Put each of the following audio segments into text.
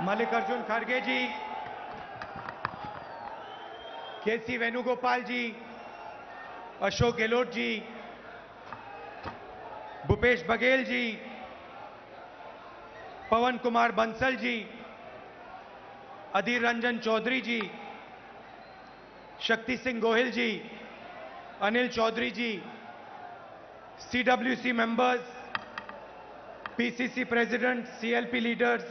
मल्लिकार्जुन खड़गे जी, केसी वेणुगोपाल जी, अशोक गहलोत जी, भूपेश बघेल जी, पवन Kumar Bansal ji, Adhir Ranjan Chaudhary ji, Shakti Singh Gohil ji, Anil Chaudhary ji, CWC members, PCC president, CLP leaders,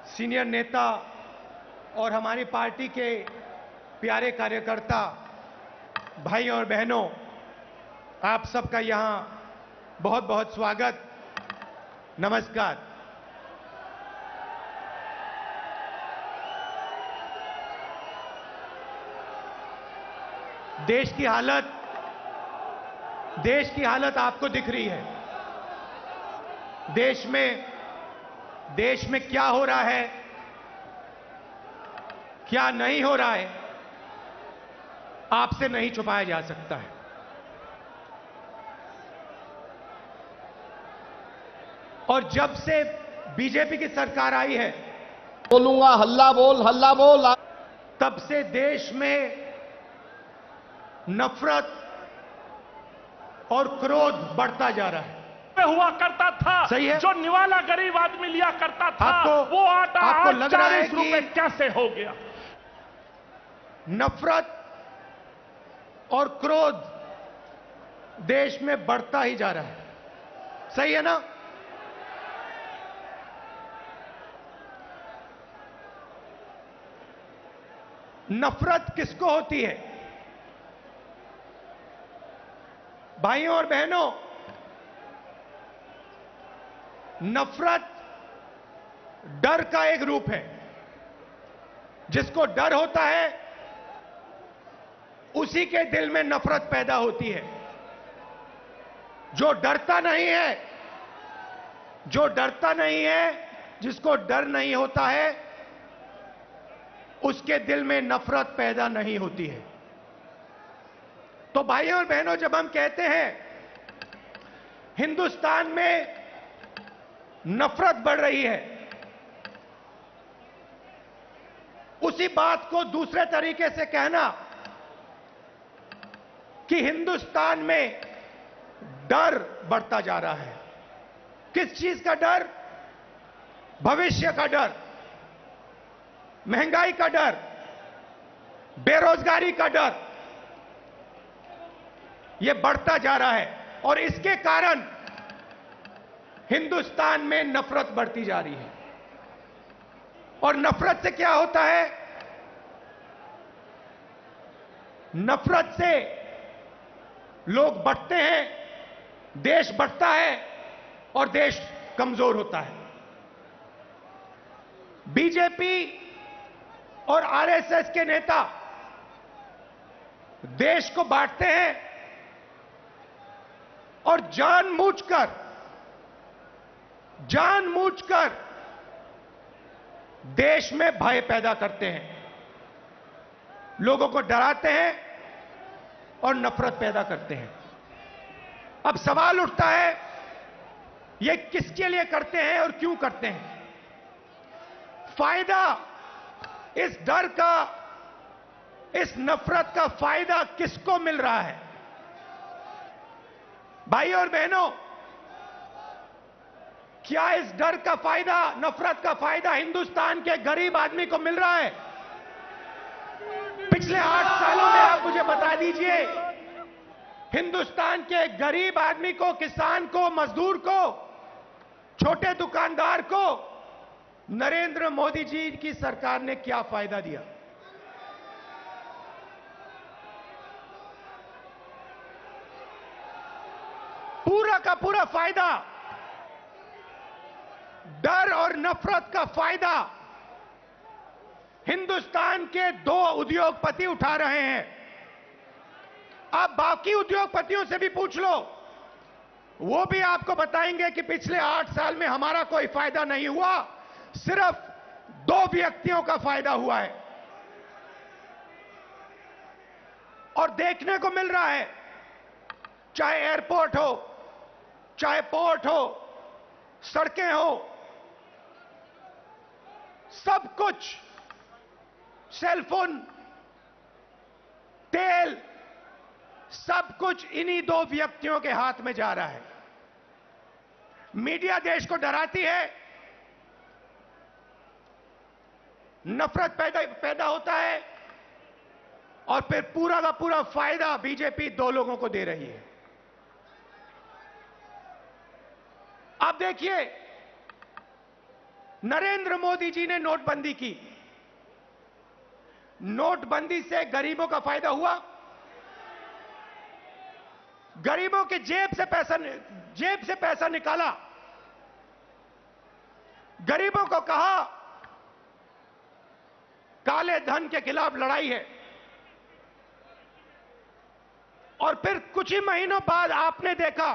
senior नेता और हमारी पार्टी के प्यारे कार्यकर्ता भाई और बहनों, आप सबका यहां बहुत बहुत स्वागत, नमस्कार। देश की हालत आपको दिख रही है। देश में क्या हो रहा है, क्या नहीं हो रहा है, आपसे नहीं छुपाया जा सकता है। और जब से बीजेपी की सरकार आई है, बोलूंगा हल्ला बोल, तब से देश में नफरत और क्रोध बढ़ता जा रहा है। हुआ करता था, सही है? जो निवाला गरीब आदमी लिया करता था, वो आटा आपको आज लग रहा है 40 रुपए कैसे हो गया? नफरत और क्रोध देश में बढ़ता ही जा रहा है, सही है ना? नफरत किसको होती है? भाइयों और बहनों, नफरत डर का एक रूप है। जिसको डर होता है, उसी के दिल में नफरत पैदा होती है। जो डरता नहीं है, जिसको डर नहीं होता है, उसके दिल में नफरत पैदा नहीं होती है। तो भाइयों और बहनों, जब हम कहते हैं हिंदुस्तान में नफरत बढ़ रही है, उसी बात को दूसरे तरीके से कहना कि हिंदुस्तान में डर बढ़ता जा रहा है। किस चीज का डर? भविष्य का डर, महंगाई का डर, बेरोजगारी का डर, यह बढ़ता जा रहा है। और इसके कारण हिंदुस्तान में नफरत बढ़ती जा रही है। और नफरत से क्या होता है? नफरत से लोग बढ़ते हैं, देश बढ़ता है और देश कमजोर होता है। बीजेपी और आरएसएस के नेता देश को बांटते हैं और जानबूझकर देश में भय पैदा करते हैं, लोगों को डराते हैं और नफरत पैदा करते हैं। अब सवाल उठता है, ये किसके लिए करते हैं और क्यों करते हैं? फायदा इस डर का, इस नफरत का फायदा किसको मिल रहा है? भाई और बहनों, क्या इस डर का फायदा, नफरत का फायदा हिंदुस्तान के गरीब आदमी को मिल रहा है? पिछले 8 सालों में आप मुझे बता दीजिए, हिंदुस्तान के गरीब आदमी को, किसान को, मजदूर को, छोटे दुकानदार को नरेंद्र मोदी जी की सरकार ने क्या फायदा दिया? पूरा का पूरा फायदा, डर और नफरत का फायदा हिंदुस्तान के 2 उद्योगपति उठा रहे हैं। आप बाकी उद्योगपतियों से भी पूछ लो, वो भी आपको बताएंगे कि पिछले 8 साल में हमारा कोई फायदा नहीं हुआ, सिर्फ 2 व्यक्तियों का फायदा हुआ है। और देखने को मिल रहा है, चाहे एयरपोर्ट हो, चाहे पोर्ट हो, सड़कें हो, सब कुछ, सेलफोन, तेल, सब कुछ इन्हीं दो व्यक्तियों के हाथ में जा रहा है। मीडिया देश को डराती है, नफरत पैदा होता है, और फिर पूरा का पूरा फायदा बीजेपी दो लोगों को दे रही है। आप देखिए, नरेंद्र मोदी जी ने नोटबंदी की। नोटबंदी से गरीबों का फायदा हुआ? गरीबों के जेब से पैसा निकाला, गरीबों को कहा काले धन के खिलाफ लड़ाई है, और फिर कुछ ही महीनों बाद आपने देखा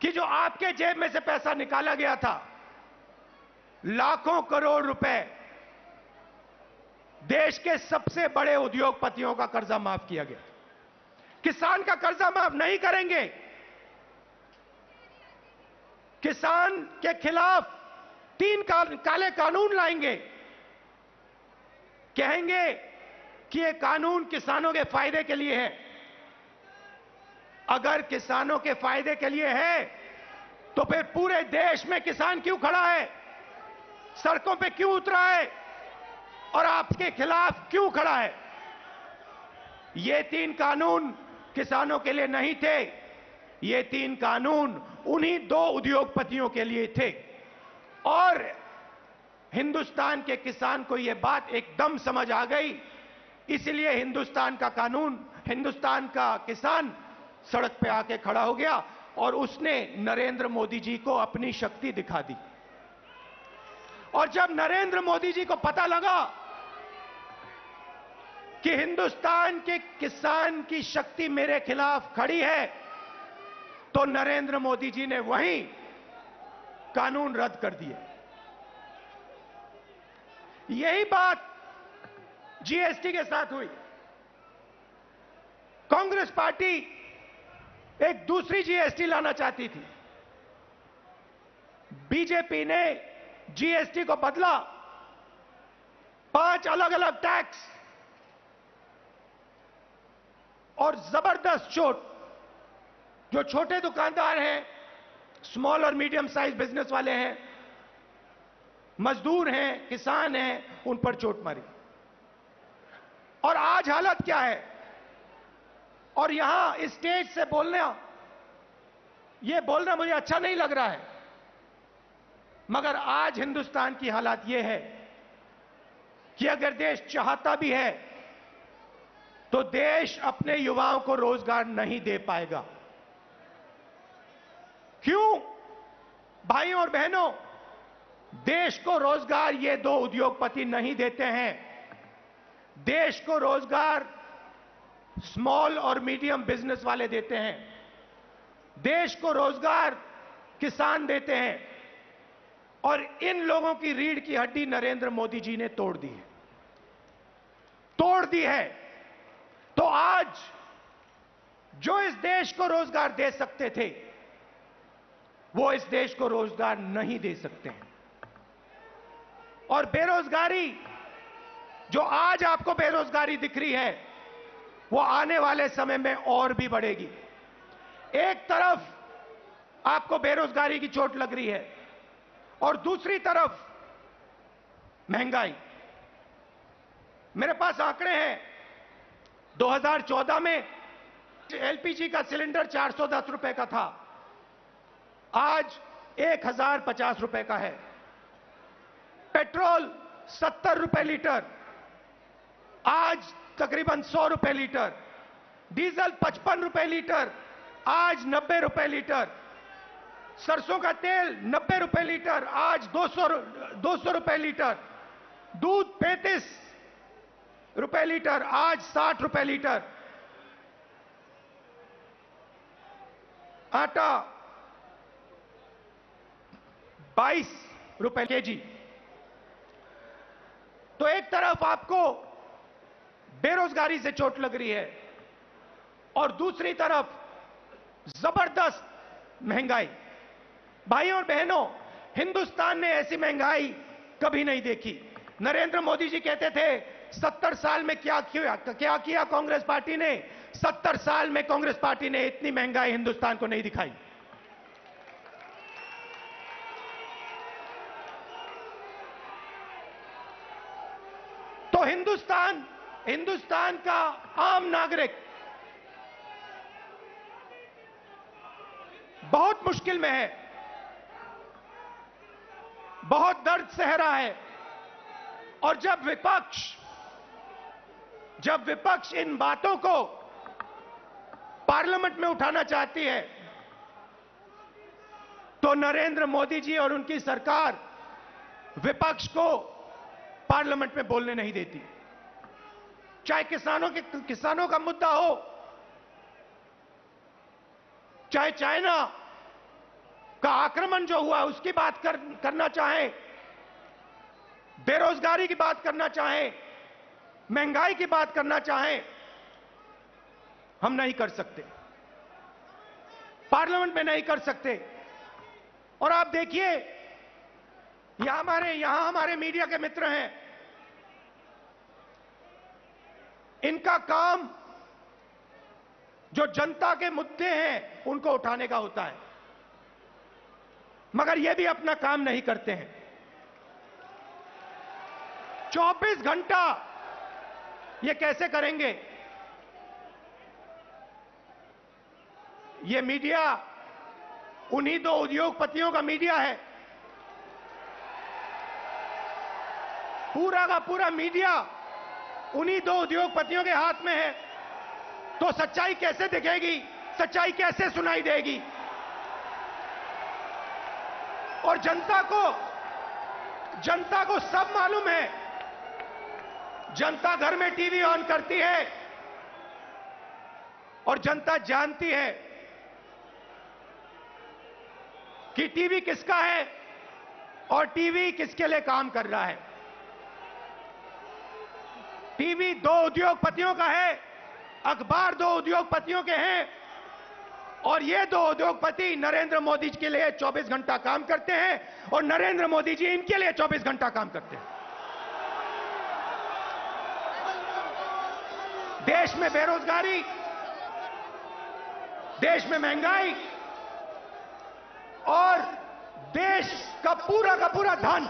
कि जो आपके जेब में से पैसा निकाला गया था, लाखों करोड़ रुपए देश के सबसे बड़े उद्योगपतियों का कर्जा माफ किया गया। किसान का कर्जा माफ नहीं करेंगे, किसान के खिलाफ 3 काले कानून लाएंगे, कहेंगे कि ये कानून किसानों के फायदे के लिए है। अगर किसानों के फायदे के लिए है तो फिर पूरे देश में किसान क्यों खड़ा है, सड़कों पे क्यों उतरा है, और आपके खिलाफ क्यों खड़ा है? ये 3 कानून किसानों के लिए नहीं थे, ये 3 कानून उन्हीं 2 उद्योगपतियों के लिए थे। और हिंदुस्तान के किसान को यह बात एकदम समझ आ गई, इसलिए हिंदुस्तान का कानून, हिंदुस्तान का किसान सड़क पे आके खड़ा हो गया और उसने नरेंद्र मोदी जी को अपनी शक्ति दिखा दी। और जब नरेंद्र मोदी जी को पता लगा कि हिंदुस्तान के किसान की शक्ति मेरे खिलाफ खड़ी है, तो नरेंद्र मोदी जी ने वहीं कानून रद्द कर दिए। यही बात जीएसटी के साथ हुई। कांग्रेस पार्टी एक दूसरी जीएसटी लाना चाहती थी, बीजेपी ने जीएसटी को बदला, 5 अलग अलग टैक्स और जबरदस्त चोट। जो छोटे दुकानदार हैं, स्मॉल और मीडियम साइज बिजनेस वाले हैं, मजदूर हैं, किसान हैं, उन पर चोट मारी। और आज हालत क्या है? और यहां स्टेज से बोलना मुझे अच्छा नहीं लग रहा है, मगर आज हिंदुस्तान की हालत यह है कि अगर देश चाहता भी है तो देश अपने युवाओं को रोजगार नहीं दे पाएगा। क्यों? भाइयों और बहनों, देश को रोजगार ये 2 उद्योगपति नहीं देते हैं। देश को रोजगार स्मॉल और मीडियम बिजनेस वाले देते हैं, देश को रोजगार किसान देते हैं, और इन लोगों की रीढ़ की हड्डी नरेंद्र मोदी जी ने तोड़ दी है। तो आज जो इस देश को रोजगार दे सकते थे, वो इस देश को रोजगार नहीं दे सकते हैं। और बेरोजगारी, जो आज आपको बेरोजगारी दिख रही है, वो आने वाले समय में और भी बढ़ेगी। एक तरफ आपको बेरोजगारी की चोट लग रही है और दूसरी तरफ महंगाई। मेरे पास आंकड़े हैं, 2014 में एलपीजी का सिलेंडर 410 रुपए का था, आज 1050 रुपए का है। पेट्रोल 70 रुपए लीटर, आज तकरीबन 100 रुपए लीटर। डीजल 55 रुपए लीटर, आज 90 रुपए लीटर। सरसों का तेल 90 रुपए लीटर, आज 200 रुपए लीटर। दूध 35 रुपए लीटर, आज 60 रुपए लीटर। आटा 22 रुपए केजी। तो एक तरफ आपको बेरोजगारी से चोट लग रही है और दूसरी तरफ जबरदस्त महंगाई। भाइयों और बहनों, हिंदुस्तान ने ऐसी महंगाई कभी नहीं देखी। नरेंद्र मोदी जी कहते थे 70 साल में क्या किया कांग्रेस पार्टी ने। 70 साल में कांग्रेस पार्टी ने इतनी महंगाई हिंदुस्तान को नहीं दिखाई। तो हिंदुस्तान का आम नागरिक बहुत मुश्किल में है, बहुत दर्द सह रहा है। और जब विपक्ष इन बातों को पार्लियामेंट में उठाना चाहती है तो नरेंद्र मोदी जी और उनकी सरकार विपक्ष को पार्लियामेंट में बोलने नहीं देती। चाहे किसानों का मुद्दा हो, चाहे चाइना का आक्रमण जो हुआ उसकी बात करना चाहें, बेरोजगारी की बात करना चाहें, महंगाई की बात करना चाहें, हम नहीं कर सकते, पार्लियामेंट में नहीं कर सकते। और आप देखिए यहां हमारे मीडिया के मित्र हैं, इनका काम जो जनता के मुद्दे हैं उनको उठाने का होता है, मगर ये भी अपना काम नहीं करते हैं। 24 घंटा ये कैसे करेंगे? ये मीडिया उन्हीं दो उद्योगपतियों का मीडिया है। पूरा का पूरा मीडिया उन्हीं दो उद्योगपतियों के हाथ में है। तो सच्चाई कैसे दिखेगी? सच्चाई कैसे सुनाई देगी? और जनता को सब मालूम है। जनता घर में टीवी ऑन करती है और जनता जानती है कि टीवी किसका है और टीवी किसके लिए काम कर रहा है। टीवी दो उद्योगपतियों का है, अखबार दो उद्योगपतियों के हैं, और ये दो उद्योगपति नरेंद्र मोदी जी के लिए 24 घंटा काम करते हैं और नरेंद्र मोदी जी इनके लिए 24 घंटा काम करते हैं। देश में बेरोजगारी, देश में महंगाई और देश का पूरा धन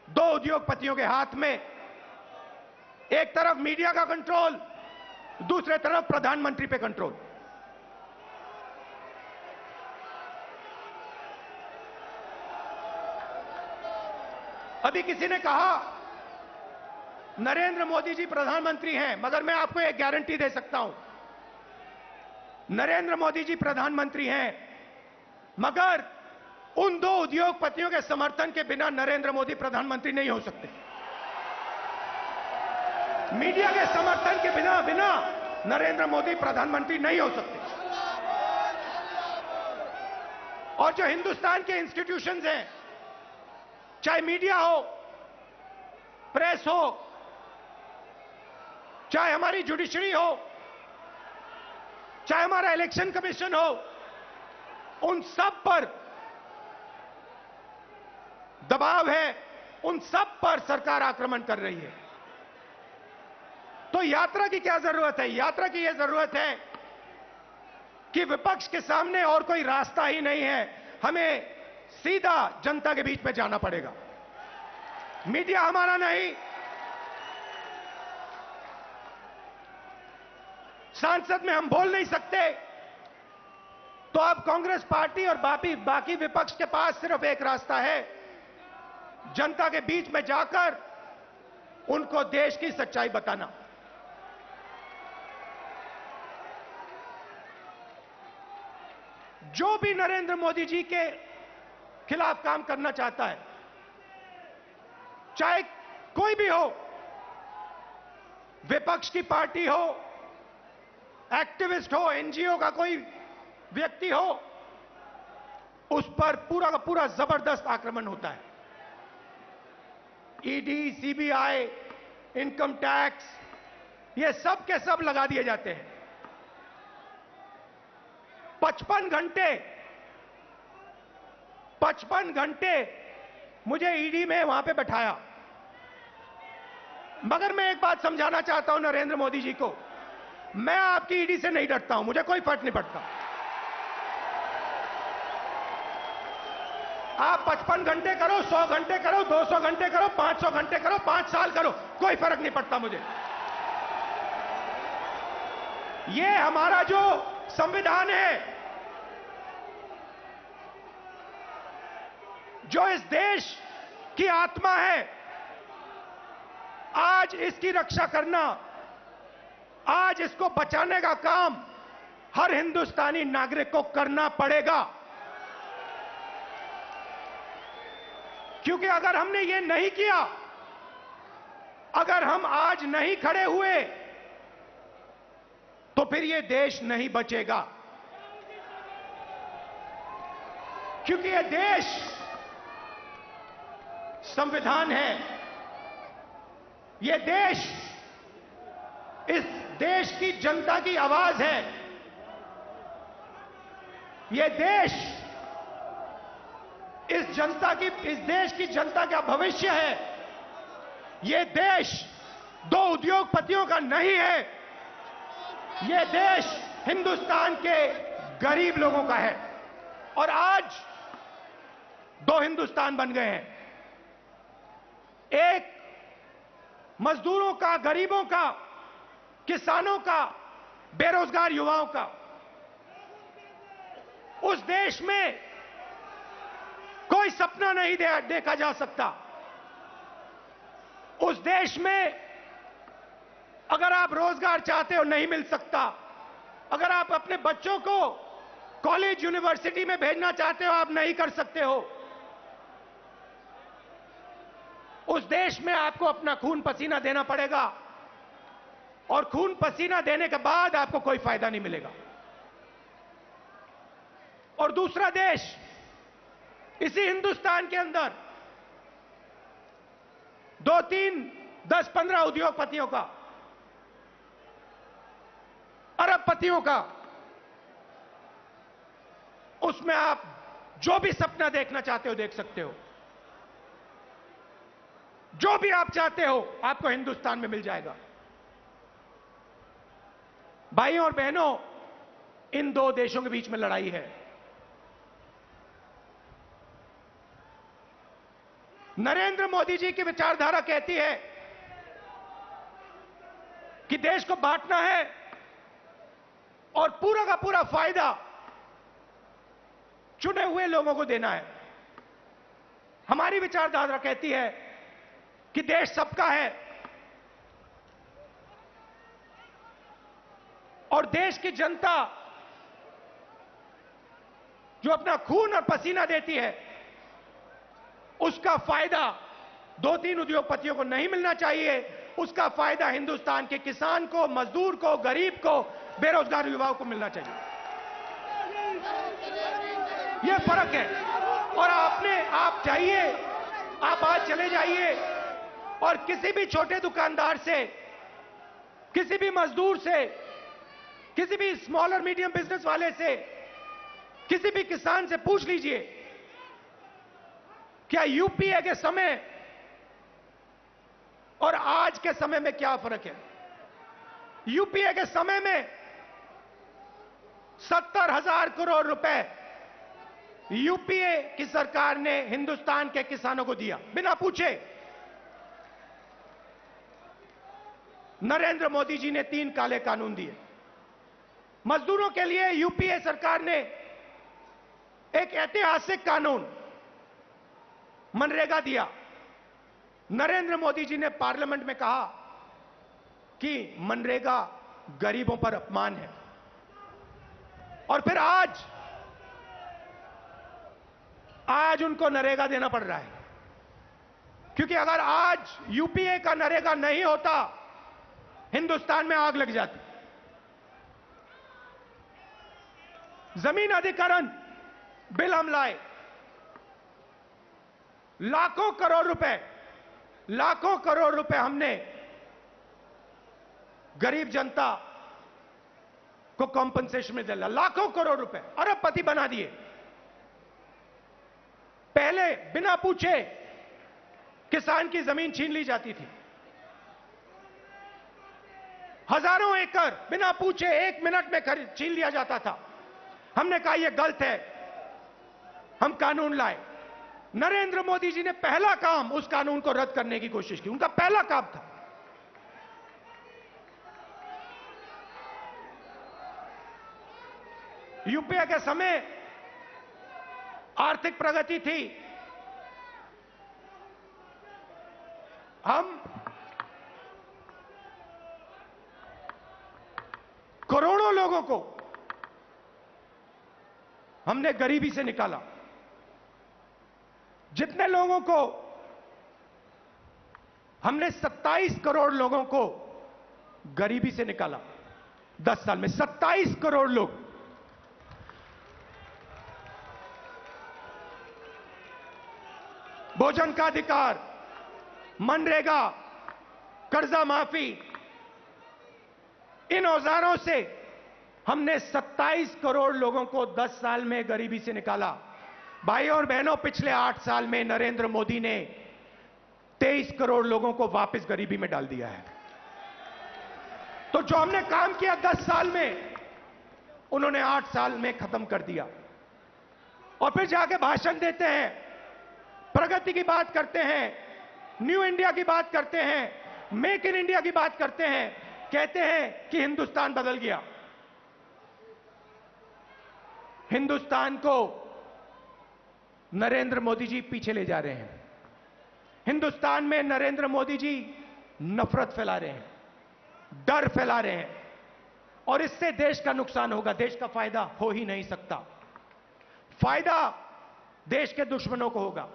दो उद्योगपतियों के हाथ में। एक तरफ मीडिया का कंट्रोल, दूसरे तरफ प्रधानमंत्री पे कंट्रोल। अभी किसी ने कहा नरेंद्र मोदी जी प्रधानमंत्री हैं, मगर मैं आपको एक गारंटी दे सकता हूं, नरेंद्र मोदी जी प्रधानमंत्री हैं, मगर उन दो उद्योगपतियों के समर्थन के बिना नरेंद्र मोदी प्रधानमंत्री नहीं हो सकते। मीडिया के समर्थन के बिना नरेंद्र मोदी प्रधानमंत्री नहीं हो सकते। और जो हिंदुस्तान के इंस्टीट्यूशंस हैं, चाहे मीडिया हो, प्रेस हो, चाहे हमारी जुडिशरी हो, चाहे हमारा इलेक्शन कमीशन हो, उन सब पर दबाव है, उन सब पर सरकार आक्रमण कर रही है। तो यात्रा की क्या जरूरत है? यात्रा की यह जरूरत है कि विपक्ष के सामने और कोई रास्ता ही नहीं है, हमें सीधा जनता के बीच में जाना पड़ेगा। मीडिया हमारा नहीं, संसद में हम बोल नहीं सकते, तो अब कांग्रेस पार्टी और बाकी विपक्ष के पास सिर्फ एक रास्ता है, जनता के बीच में जाकर उनको देश की सच्चाई बताना। जो भी नरेंद्र मोदी जी के खिलाफ काम करना चाहता है, चाहे कोई भी हो, विपक्ष की पार्टी हो, एक्टिविस्ट हो, एनजीओ का कोई व्यक्ति हो, उस पर पूरा का पूरा जबरदस्त आक्रमण होता है। ईडी, सीबीआई, इनकम टैक्स, ये सब के सब लगा दिए जाते हैं। 55 55 घंटे मुझे ईडी में वहां पे बैठाया। मगर मैं एक बात समझाना चाहता हूं नरेंद्र मोदी जी को, मैं आपकी ईडी से नहीं डरता हूं, मुझे कोई फर्क नहीं पड़ता। आप 55 घंटे करो, 100 घंटे करो, 200 घंटे करो, 500 घंटे करो, 5 साल करो, कोई फर्क नहीं पड़ता मुझे। ये हमारा जो संविधान है, जो इस देश की आत्मा है, आज इसकी रक्षा करना, आज इसको बचाने का काम हर हिंदुस्तानी नागरिक को करना पड़ेगा। क्योंकि अगर हमने ये नहीं किया, अगर हम आज नहीं खड़े हुए, तो फिर ये देश नहीं बचेगा। क्योंकि ये देश संविधान है, ये देश इस देश की जनता की आवाज है, ये देश इस देश की जनता का भविष्य है। ये देश दो उद्योगपतियों का नहीं है, ये देश हिंदुस्तान के गरीब लोगों का है। और आज दो हिंदुस्तान बन गए हैं, एक मजदूरों का, गरीबों का, किसानों का, बेरोजगार युवाओं का। उस देश में कोई सपना नहीं देखा जा सकता। उस देश में अगर आप रोजगार चाहते हो नहीं मिल सकता, अगर आप अपने बच्चों को कॉलेज यूनिवर्सिटी में भेजना चाहते हो आप नहीं कर सकते हो। उस देश में आपको अपना खून पसीना देना पड़ेगा, और खून पसीना देने के बाद आपको कोई फायदा नहीं मिलेगा। और दूसरा देश, इसी हिंदुस्तान के अंदर 2, 3, 10, 15 उद्योगपतियों का, अरबपतियों का, उसमें आप जो भी सपना देखना चाहते हो देख सकते हो। जो भी आप चाहते हो आपको हिंदुस्तान में मिल जाएगा। भाइयों और बहनों, इन दो देशों के बीच में लड़ाई है। नरेंद्र मोदी जी की विचारधारा कहती है कि देश को बांटना है और पूरा का पूरा फायदा चुने हुए लोगों को देना है। हमारी विचारधारा कहती है कि देश सबका है और देश की जनता जो अपना खून और पसीना देती है, उसका फायदा 2-3 उद्योगपतियों को नहीं मिलना चाहिए। उसका फायदा हिंदुस्तान के किसान को, मजदूर को, गरीब को, बेरोजगार युवाओं को मिलना चाहिए। यह फर्क है। और आप जाइए, आप आज चले जाइए और किसी भी छोटे दुकानदार से, किसी भी मजदूर से, किसी भी स्मॉल और मीडियम बिजनेस वाले से, किसी भी किसान से पूछ लीजिए, क्या यूपीए के समय और आज के समय में क्या फर्क है? यूपीए के समय में 70,000 करोड़ रुपए यूपीए की सरकार ने हिंदुस्तान के किसानों को दिया बिना पूछे। नरेंद्र मोदी जी ने 3 काले कानून दिए। मजदूरों के लिए यूपीए सरकार ने एक ऐतिहासिक कानून मनरेगा दिया। नरेंद्र मोदी जी ने पार्लियामेंट में कहा कि मनरेगा गरीबों पर अपमान है। और फिर आज उनको नरेगा देना पड़ रहा है, क्योंकि अगर आज यूपीए का नरेगा नहीं होता, हिंदुस्तान में आग लग जाती। जमीन अधिग्रहण बिल हम लाए, लाखों करोड़ रुपए हमने गरीब जनता को कॉम्पनसेशन में दिला। लाखों करोड़ रुपए, अरबपति बना दिए। पहले बिना पूछे किसान की जमीन छीन ली जाती थी। हजारों एकड़ बिना पूछे 1 मिनट में छीन लिया जाता था। हमने कहा यह गलत है, हम कानून लाए। नरेंद्र मोदी जी ने पहला काम उस कानून को रद्द करने की कोशिश की, उनका पहला काम था। यूपीए के समय आर्थिक प्रगति थी, हम करोड़ों लोगों को हमने गरीबी से निकाला। जितने लोगों को हमने 27 करोड़ लोगों को गरीबी से निकाला 10 साल में, 27 करोड़ लोग। भोजन का अधिकार, मनरेगा, कर्जा माफी, इन औजारों से हमने 27 करोड़ लोगों को 10 साल में गरीबी से निकाला। भाइयों और बहनों, पिछले 8 साल में नरेंद्र मोदी ने 23 करोड़ लोगों को वापस गरीबी में डाल दिया है। तो जो हमने काम किया 10 साल में, उन्होंने 8 साल में खत्म कर दिया। और फिर जाके भाषण देते हैं, प्रगति की बात करते हैं, न्यू इंडिया की बात करते हैं, मेक इन इंडिया की बात करते हैं, कहते हैं कि हिंदुस्तान बदल गया। हिंदुस्तान को नरेंद्र मोदी जी पीछे ले जा रहे हैं। हिंदुस्तान में नरेंद्र मोदी जी नफरत फैला रहे हैं, डर फैला रहे हैं, और इससे देश का नुकसान होगा, देश का फायदा हो ही नहीं सकता। फायदा देश के दुश्मनों को होगा,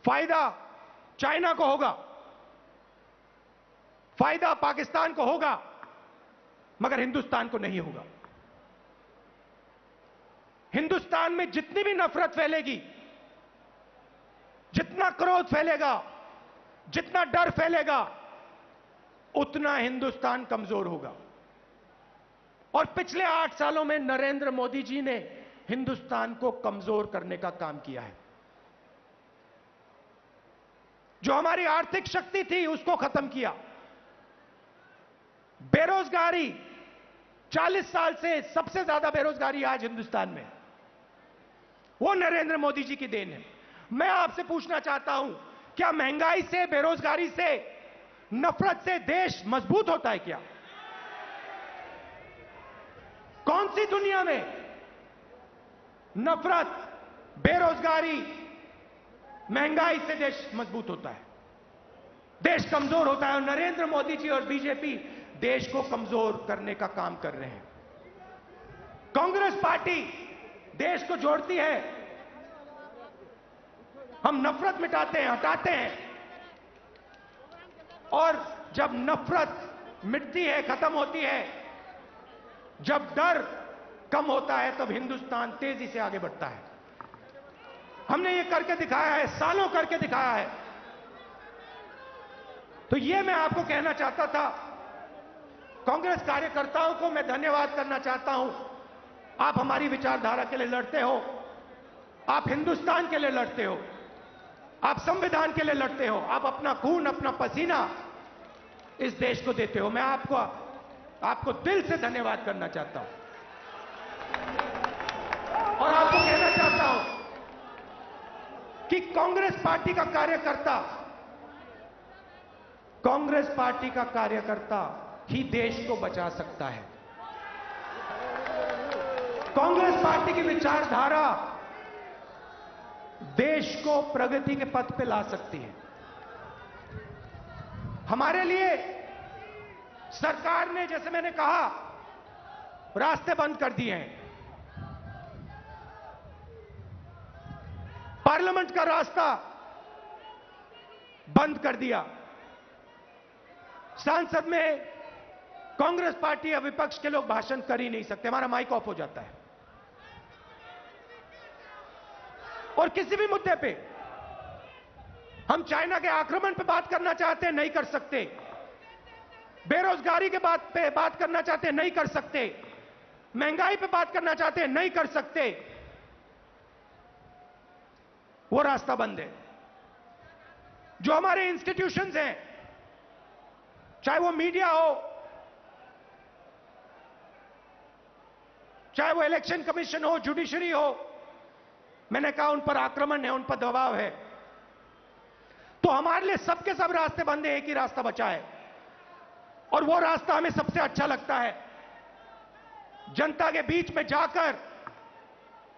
फायदा चाइना को होगा, फायदा पाकिस्तान को होगा, मगर हिंदुस्तान को नहीं होगा। हिंदुस्तान में जितनी भी नफरत फैलेगी, जितना क्रोध फैलेगा, जितना डर फैलेगा, उतना हिंदुस्तान कमजोर होगा। और पिछले 8 सालों में नरेंद्र मोदी जी ने हिंदुस्तान को कमजोर करने का काम किया है। जो हमारी आर्थिक शक्ति थी उसको खत्म किया। बेरोजगारी, 40 साल से सबसे ज्यादा बेरोजगारी आज हिंदुस्तान में, वो नरेंद्र मोदी जी की देन है। मैं आपसे पूछना चाहता हूं, क्या महंगाई से, बेरोजगारी से, नफरत से देश मजबूत होता है क्या? कौन सी दुनिया में नफरत, बेरोजगारी, महंगाई से देश मजबूत होता है? देश कमजोर होता है। और नरेंद्र मोदी जी और बीजेपी देश को कमजोर करने का काम कर रहे हैं। कांग्रेस पार्टी देश को जोड़ती है, हम नफरत मिटाते हैं, हटाते हैं, और जब नफरत मिटती है, खत्म होती है, जब डर कम होता है, तब हिंदुस्तान तेजी से आगे बढ़ता है। हमने ये करके दिखाया है, सालों करके दिखाया है। तो ये मैं आपको कहना चाहता था। कांग्रेस कार्यकर्ताओं को मैं धन्यवाद करना चाहता हूं। आप हमारी विचारधारा के लिए लड़ते हो, आप हिंदुस्तान के लिए लड़ते हो, आप संविधान के लिए लड़ते हो, आप अपना खून, अपना पसीना इस देश को देते हो। मैं आपको दिल से धन्यवाद करना चाहता हूं और आपको कहना चाहता हूं कि कांग्रेस पार्टी का कार्यकर्ता ही देश को बचा सकता है। कांग्रेस पार्टी की विचारधारा देश को प्रगति के पथ पे ला सकती है। हमारे लिए सरकार ने, जैसे मैंने कहा, रास्ते बंद कर दिए हैं। पार्लियामेंट का रास्ता बंद कर दिया। संसद में कांग्रेस पार्टी या विपक्ष के लोग भाषण कर ही नहीं सकते, हमारा माइक ऑफ हो जाता है। और किसी भी मुद्दे पे हम चाइना के आक्रमण पे बात करना चाहते हैं, नहीं कर सकते। बेरोजगारी के पे बात करना चाहते हैं, नहीं कर सकते। महंगाई पे बात करना चाहते हैं, नहीं कर सकते। वो रास्ता बंद है। जो हमारे इंस्टीट्यूशंस हैं, चाहे वो मीडिया हो, चाहे वो इलेक्शन कमीशन हो, जुडिशरी हो, मैंने कहा उन पर आक्रमण है, उन पर दबाव है। तो हमारे लिए सबके सब रास्ते बंद है, एक ही रास्ता बचा है और वो रास्ता हमें सबसे अच्छा लगता है। जनता के बीच में जाकर,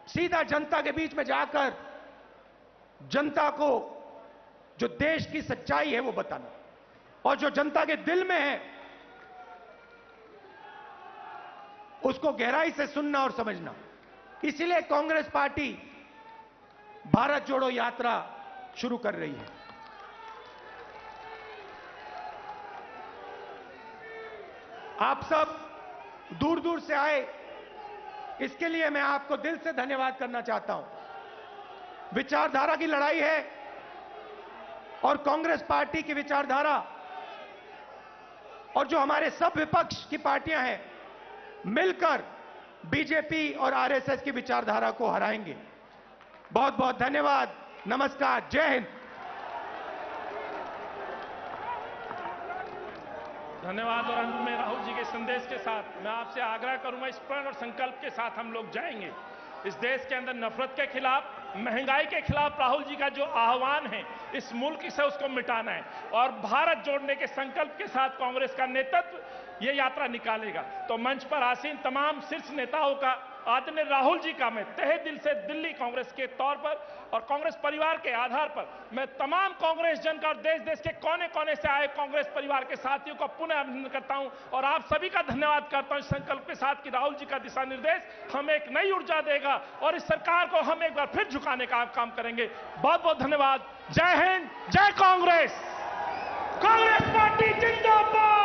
सीधा जनता के बीच में जाकर जनता को जो देश की सच्चाई है वो बताना और जो जनता के दिल में है उसको गहराई से सुनना और समझना। इसीलिए कांग्रेस पार्टी भारत जोड़ो यात्रा शुरू कर रही है। आप सब दूर दूर से आए, इसके लिए मैं आपको दिल से धन्यवाद करना चाहता हूं। विचारधारा की लड़ाई है और कांग्रेस पार्टी की विचारधारा और जो हमारे सब विपक्ष की पार्टियां हैं मिलकर बीजेपी और आरएसएस की विचारधारा को हराएंगे। बहुत बहुत धन्यवाद। नमस्कार। जय हिंद। धन्यवाद। और अंत में राहुल जी के संदेश के साथ मैं आपसे आग्रह करूंगा, इस प्रण और संकल्प के साथ हम लोग जाएंगे। इस देश के अंदर नफरत के खिलाफ, महंगाई के खिलाफ राहुल जी का जो आह्वान है, इस मुल्क से उसको मिटाना है और भारत जोड़ने के संकल्प के साथ कांग्रेस का नेतृत्व ये यात्रा निकालेगा। तो मंच पर आसीन तमाम शीर्ष नेताओं का, आदरणीय राहुल जी का मैं तहे दिल से दिल्ली कांग्रेस के तौर पर और कांग्रेस परिवार के आधार पर मैं तमाम कांग्रेस जन का और देश देश के कोने कोने से आए कांग्रेस परिवार के साथियों का पुनः अभिनंदन करता हूं और आप सभी का धन्यवाद करता हूं इस संकल्प के साथ कि राहुल जी का दिशा निर्देश हमें एक नई ऊर्जा देगा और इस सरकार को हम एक बार फिर झुकाने का काम करेंगे। बहुत बहुत धन्यवाद। जय हिंद, जय कांग्रेस। कांग्रेस पार्टी जिंदाबाद।